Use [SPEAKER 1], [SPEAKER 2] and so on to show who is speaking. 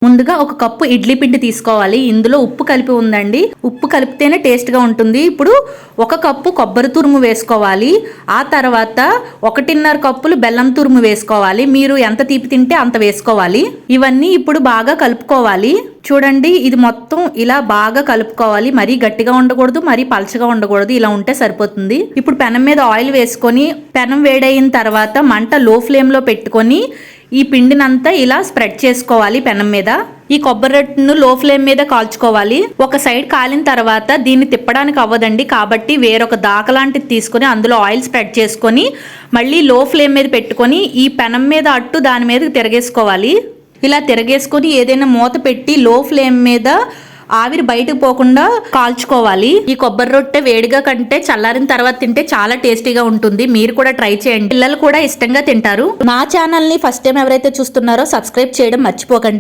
[SPEAKER 1] ముందుగా ఒక కప్పు ఇడ్లీ పిండి తీసుకోవాలి. ఇందులో ఉప్పు కలిపి ఉందండి. ఉప్పు కలిపితేనే టేస్ట్గా ఉంటుంది. ఇప్పుడు ఒక కప్పు కొబ్బరి తురుము వేసుకోవాలి. ఆ తర్వాత 1.5 కప్పులు బెల్లం తురుము వేసుకోవాలి. మీరు ఎంత తీపి తింటే అంత వేసుకోవాలి. ఇవన్నీ ఇప్పుడు బాగా కలుపుకోవాలి. చూడండి, ఇది మొత్తం ఇలా బాగా కలుపుకోవాలి. మరీ గట్టిగా ఉండకూడదు, మరీ పలచగా ఉండకూడదు. ఇలా ఉంటే సరిపోతుంది. ఇప్పుడు పెనం మీద ఆయిల్ వేసుకొని పెనం వేడైన తర్వాత మంట లో ఫ్లేమ్ లో పెట్టుకొని ఈ పిండినంతా ఇలా స్ప్రెడ్ చేసుకోవాలి పెనం మీద. ఈ కొబ్బరి రొట్టెను లో ఫ్లేమ్ మీద కాల్చుకోవాలి. ఒక సైడ్ కాలిన తర్వాత దీన్ని తిప్పడానికి అవ్వదండి, కాబట్టి వేరొక దాకలాంటిది తీసుకొని అందులో ఆయిల్ స్ప్రెడ్ చేసుకొని మళ్ళీ లో ఫ్లేమ్ మీద పెట్టుకొని ఈ పెనం మీద అట్టు దాని మీద తిరగేసుకోవాలి. ఇలా తిరగేసుకొని ఏదైనా మూత పెట్టి లో ఫ్లేమ్ మీద ఆవిరి బయటకు పోకుండా కాల్చుకోవాలి. ఈ కొబ్బరి రొట్టె వేడిగా కంటే చల్లారిన తర్వాత తింటే చాలా టేస్టీగా ఉంటుంది. మీరు కూడా ట్రై చేయండి. పిల్లలు కూడా ఇష్టంగా తింటారు. నా ఛానల్ ని ఫస్ట్ టైం ఎవరైతే చూస్తున్నారో సబ్స్క్రైబ్ చేయడం మర్చిపోకండి.